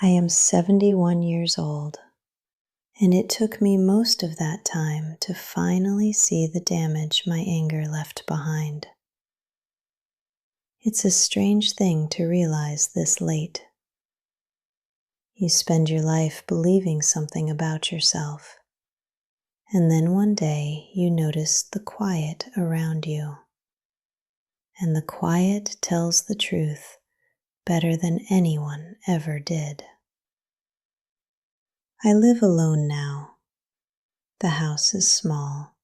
I am 71 years old, and it took me most of that time to finally see the damage my anger left behind. It's a strange thing to realize this late. You spend your life believing something about yourself, and then one day you notice the quiet around you. And the quiet tells the truth better than anyone ever did. I live alone now. The house is small,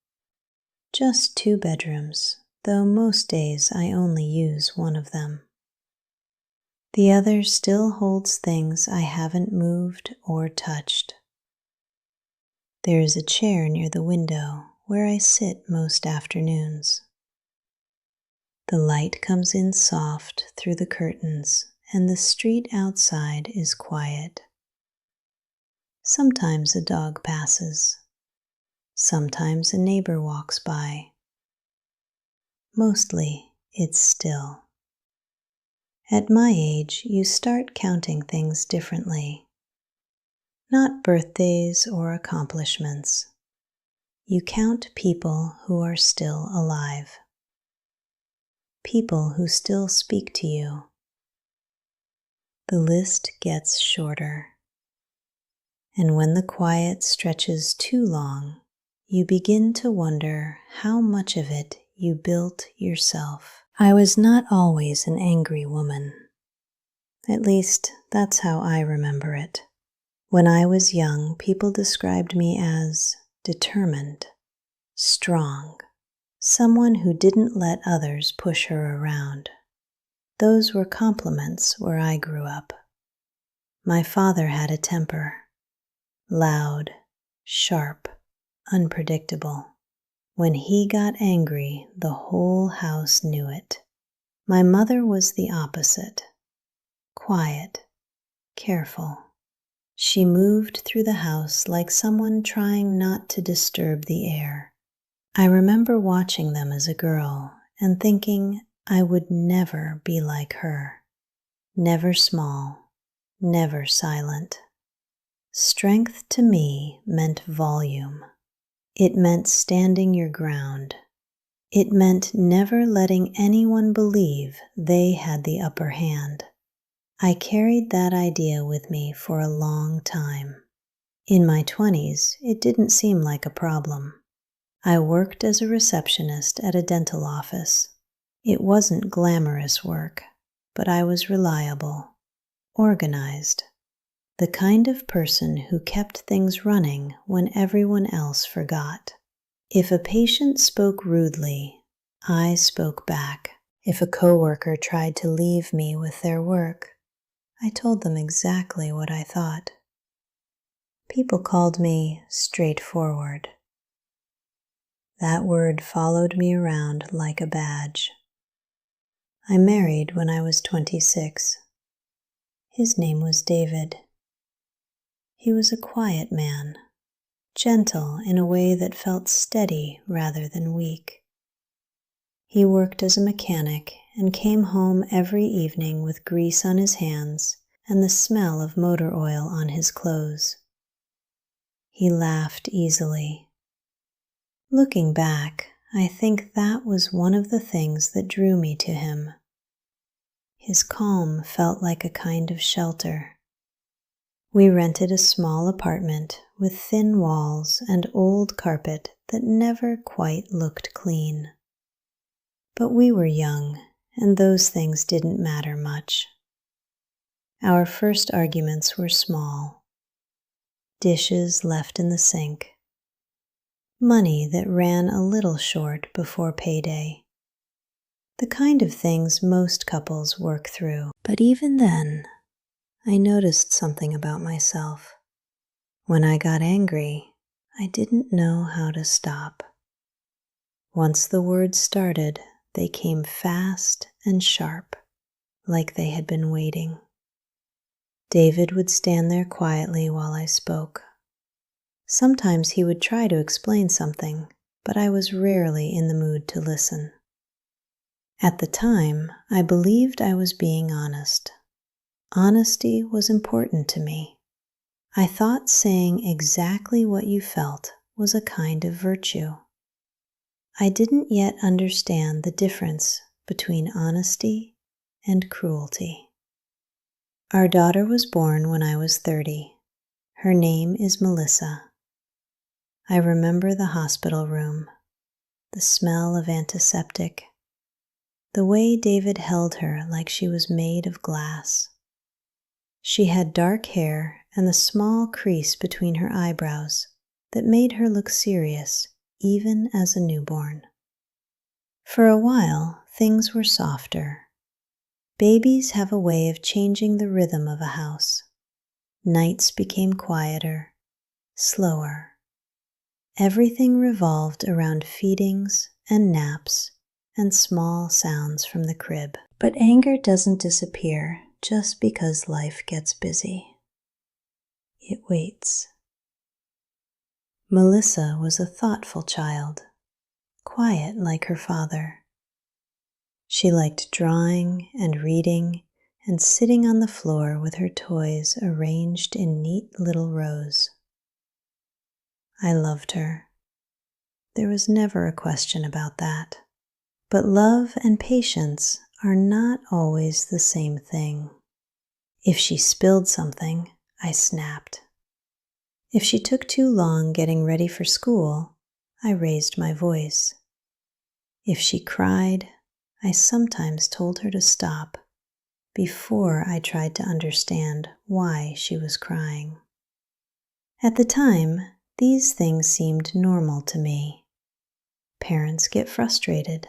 just 2 bedrooms, though most days I only use one of them. The other still holds things I haven't moved or touched. There is a chair near the window where I sit most afternoons. The light comes in soft through the curtains, and the street outside is quiet. Sometimes a dog passes. Sometimes a neighbor walks by. Mostly it's still. At my age, you start counting things differently. Not birthdays or accomplishments. You count people who are still alive. People who still speak to you. The list gets shorter. And when the quiet stretches too long, you begin to wonder how much of it you built yourself. I was not always an angry woman. At least, that's how I remember it. When I was young, people described me as determined, strong, someone who didn't let others push her around. Those were compliments where I grew up. My father had a temper, loud, sharp, unpredictable. When he got angry, the whole house knew it. My mother was the opposite, quiet, careful. She moved through the house like someone trying not to disturb the air. I remember watching them as a girl and thinking I would never be like her. Never small, never silent. Strength to me meant volume. It meant standing your ground. It meant never letting anyone believe they had the upper hand. I carried that idea with me for a long time. In my 20s, it didn't seem like a problem. I worked as a receptionist at a dental office. It wasn't glamorous work, but I was reliable, organized, the kind of person who kept things running when everyone else forgot. If a patient spoke rudely, I spoke back. If a coworker tried to leave me with their work, I told them exactly what I thought. People called me straightforward. That word followed me around like a badge. I married when I was 26. His name was David. He was a quiet man, gentle in a way that felt steady rather than weak. He worked as a mechanic and came home every evening with grease on his hands and the smell of motor oil on his clothes. He laughed easily. Looking back, I think that was one of the things that drew me to him. His calm felt like a kind of shelter. We rented a small apartment with thin walls and old carpet that never quite looked clean. But we were young, and those things didn't matter much. Our first arguments were small. Dishes left in the sink. Money that ran a little short before payday. The kind of things most couples work through. But even then, I noticed something about myself. When I got angry, I didn't know how to stop. Once the words started, they came fast and sharp, like they had been waiting. David would stand there quietly while I spoke. Sometimes he would try to explain something, but I was rarely in the mood to listen. At the time, I believed I was being honest. Honesty was important to me. I thought saying exactly what you felt was a kind of virtue. I didn't yet understand the difference between honesty and cruelty. Our daughter was born when I was 30. Her name is Melissa. I remember the hospital room, the smell of antiseptic, the way David held her like she was made of glass. She had dark hair and the small crease between her eyebrows that made her look serious even as a newborn. For a while, things were softer. Babies have a way of changing the rhythm of a house. Nights became quieter, slower. Everything revolved around feedings and naps and small sounds from the crib. But anger doesn't disappear just because life gets busy. It waits. Melissa was a thoughtful child, quiet like her father. She liked drawing and reading and sitting on the floor with her toys arranged in neat little rows. I loved her. There was never a question about that. But love and patience are not always the same thing. If she spilled something, I snapped. If she took too long getting ready for school, I raised my voice. If she cried, I sometimes told her to stop before I tried to understand why she was crying. At the time, these things seemed normal to me. Parents get frustrated.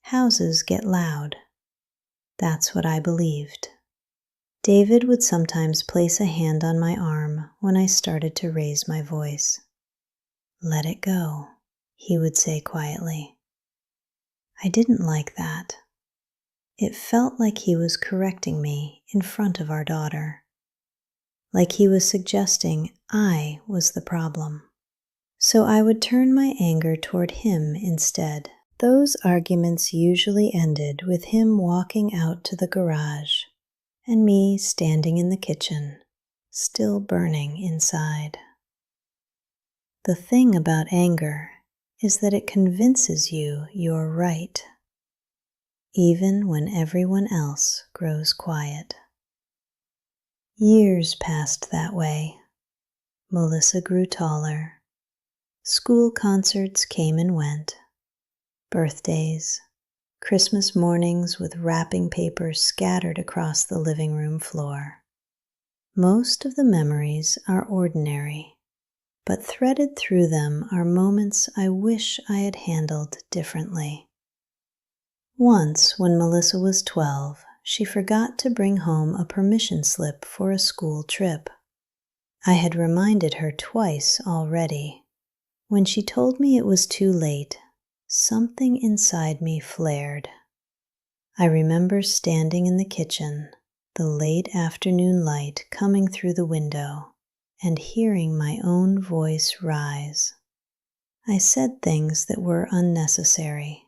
Houses get loud. That's what I believed. David would sometimes place a hand on my arm when I started to raise my voice. "Let it go," he would say quietly. I didn't like that. It felt like he was correcting me in front of our daughter, like he was suggesting I was the problem. So I would turn my anger toward him instead. Those arguments usually ended with him walking out to the garage and me standing in the kitchen, still burning inside. The thing about anger is that it convinces you you're right, even when everyone else grows quiet. Years passed that way. Melissa grew taller. School concerts came and went. Birthdays, Christmas mornings with wrapping paper scattered across the living room floor. Most of the memories are ordinary, but threaded through them are moments I wish I had handled differently. Once, when Melissa was 12, she forgot to bring home a permission slip for a school trip. I had reminded her twice already. When she told me it was too late, something inside me flared. I remember standing in the kitchen, the late afternoon light coming through the window, and hearing my own voice rise. I said things that were unnecessary,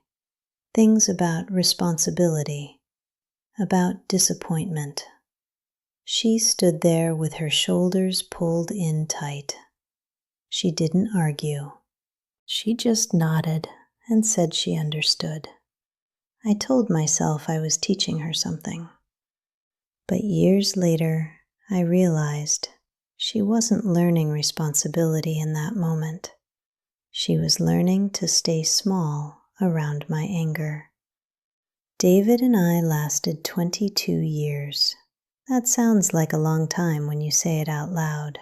things about responsibility, about disappointment. She stood there with her shoulders pulled in tight. She didn't argue. She just nodded and said she understood. I told myself I was teaching her something. But years later, I realized she wasn't learning responsibility in that moment. She was learning to stay small around my anger. David and I lasted 22 years. That sounds like a long time when you say it out loud,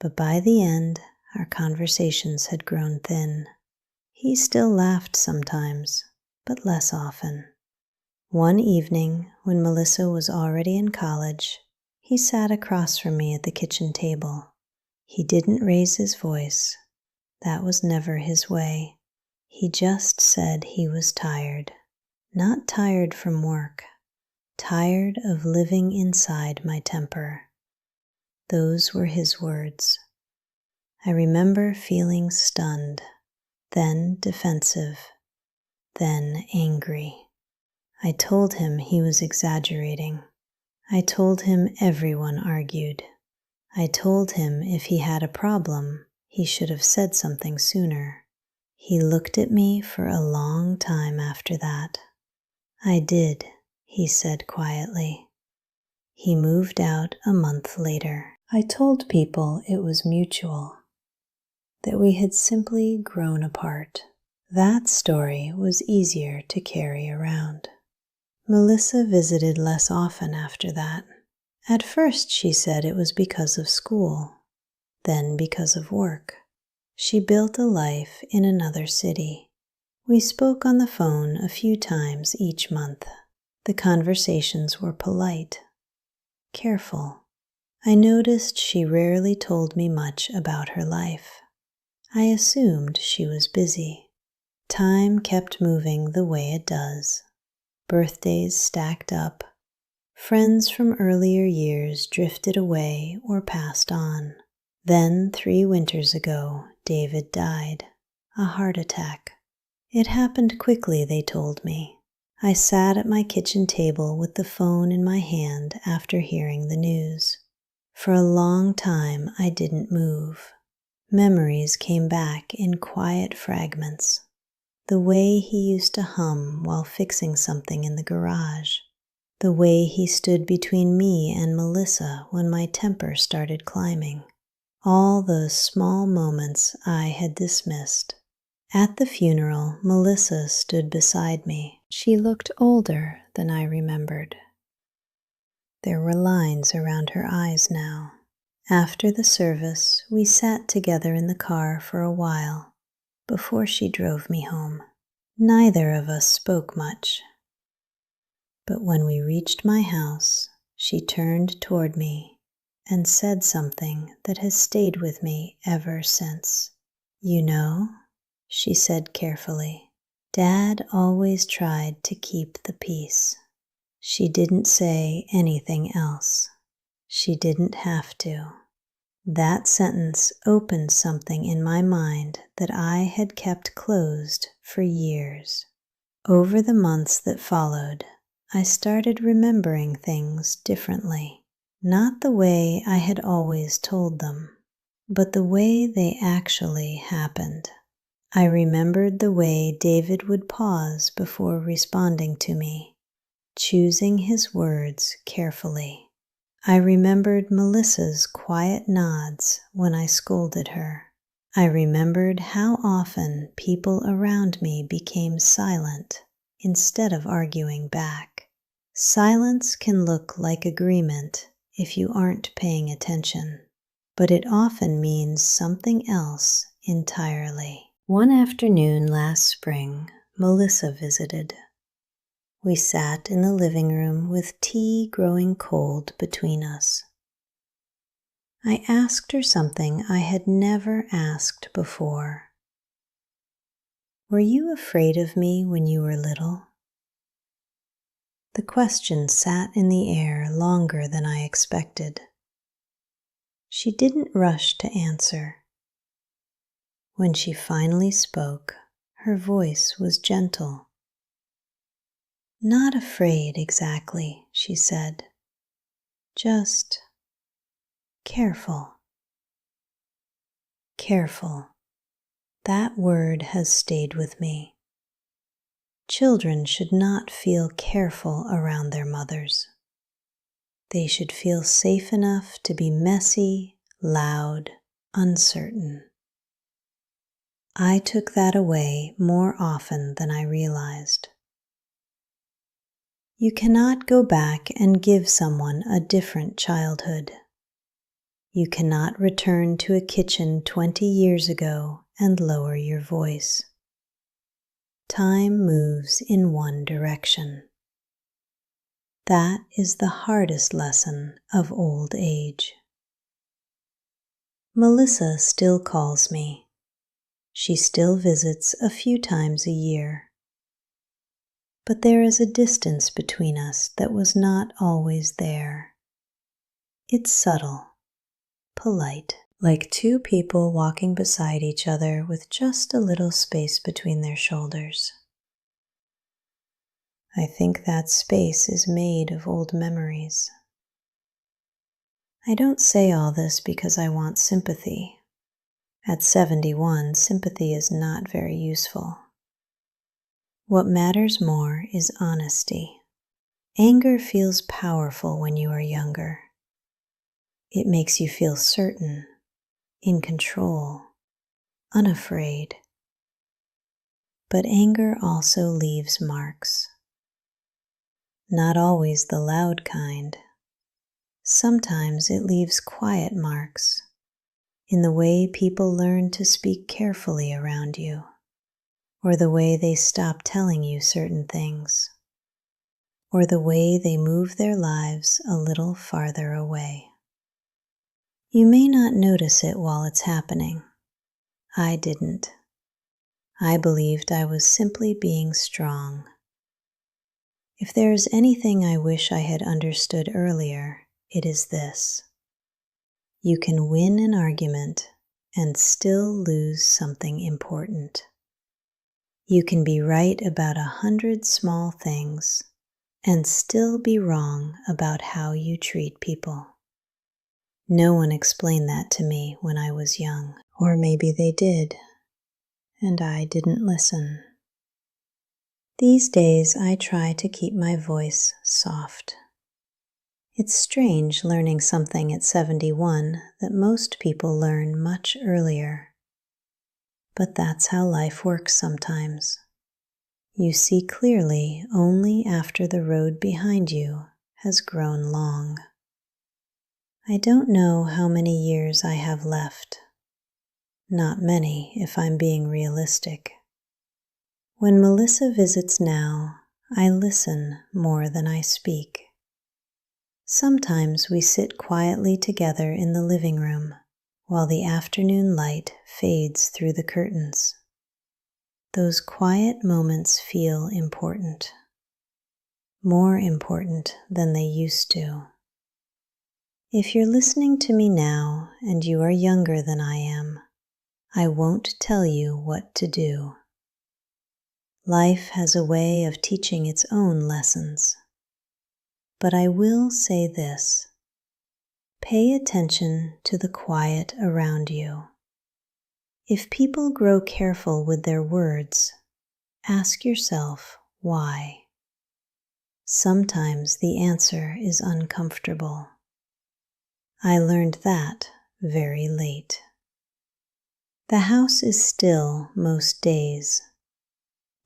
but by the end, our conversations had grown thin. He still laughed sometimes, but less often. One evening, when Melissa was already in college, he sat across from me at the kitchen table. He didn't raise his voice. That was never his way. He just said he was tired. Not tired from work, tired of living inside my temper. Those were his words. I remember feeling stunned, then defensive, then angry. I told him he was exaggerating. I told him everyone argued. I told him if he had a problem, he should have said something sooner. He looked at me for a long time after that. I did, he said quietly. He moved out a month later. I told people it was mutual, that we had simply grown apart. That story was easier to carry around. Melissa visited less often after that. At first, she said it was because of school, then because of work. She built a life in another city. We spoke on the phone a few times each month. The conversations were polite, careful. I noticed she rarely told me much about her life. I assumed she was busy. Time kept moving the way it does. Birthdays stacked up. Friends from earlier years drifted away or passed on. Then 3 winters ago, David died. A heart attack. It happened quickly, they told me. I sat at my kitchen table with the phone in my hand after hearing the news. For a long time, I didn't move. Memories came back in quiet fragments. The way he used to hum while fixing something in the garage. The way he stood between me and Melissa when my temper started climbing. All those small moments I had dismissed. At the funeral, Melissa stood beside me. She looked older than I remembered. There were lines around her eyes now. After the service, we sat together in the car for a while before she drove me home. Neither of us spoke much. But when we reached my house, she turned toward me and said something that has stayed with me ever since. You know, she said carefully, Dad always tried to keep the peace. She didn't say anything else. She didn't have to. That sentence opened something in my mind that I had kept closed for years. Over the months that followed, I started remembering things differently. Not the way I had always told them, but the way they actually happened. I remembered the way David would pause before responding to me, choosing his words carefully. I remembered Melissa's quiet nods when I scolded her. I remembered how often people around me became silent instead of arguing back. Silence can look like agreement if you aren't paying attention, but it often means something else entirely. One afternoon last spring, Melissa visited. We sat in the living room with tea growing cold between us. I asked her something I had never asked before. Were you afraid of me when you were little? The question sat in the air longer than I expected. She didn't rush to answer. When she finally spoke, her voice was gentle. Not afraid exactly, she said. Just careful. Careful. That word has stayed with me. Children should not feel careful around their mothers. They should feel safe enough to be messy, loud, uncertain. I took that away more often than I realized. You cannot go back and give someone a different childhood. You cannot return to a kitchen 20 years ago and lower your voice. Time moves in one direction. That is the hardest lesson of old age. Melissa still calls me. She still visits a few times a year. But there is a distance between us that was not always there. It's subtle, polite, like 2 people walking beside each other with just a little space between their shoulders. I think that space is made of old memories. I don't say all this because I want sympathy. At 71, sympathy is not very useful. What matters more is honesty. Anger feels powerful when you are younger. It makes you feel certain, in control, unafraid. But anger also leaves marks. Not always the loud kind. Sometimes it leaves quiet marks in the way people learn to speak carefully around you, or the way they stop telling you certain things, or the way they move their lives a little farther away. You may not notice it while it's happening. I didn't. I believed I was simply being strong. If there is anything I wish I had understood earlier, it is this. You can win an argument and still lose something important. You can be right about 100 small things and still be wrong about how you treat people. No one explained that to me when I was young, or maybe they did, and I didn't listen. These days I try to keep my voice soft. It's strange learning something at 71 that most people learn much earlier. But that's how life works sometimes. You see clearly only after the road behind you has grown long. I don't know how many years I have left. Not many, if I'm being realistic. When Melissa visits now, I listen more than I speak. Sometimes we sit quietly together in the living room while the afternoon light fades through the curtains. Those quiet moments feel important, more important than they used to. If you're listening to me now and you are younger than I am, I won't tell you what to do. Life has a way of teaching its own lessons. But I will say this. Pay attention to the quiet around you. If people grow careful with their words, ask yourself why. Sometimes the answer is uncomfortable. I learned that very late. The house is still most days.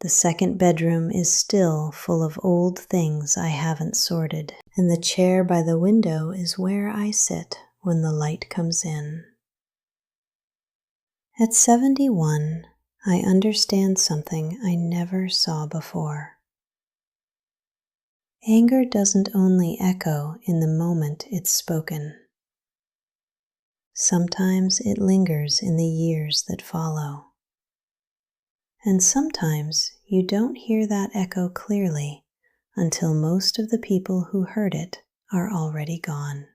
The second bedroom is still full of old things I haven't sorted, and the chair by the window is where I sit when the light comes in. At 71, I understand something I never saw before. Anger doesn't only echo in the moment it's spoken. Sometimes it lingers in the years that follow. And sometimes you don't hear that echo clearly until most of the people who heard it are already gone.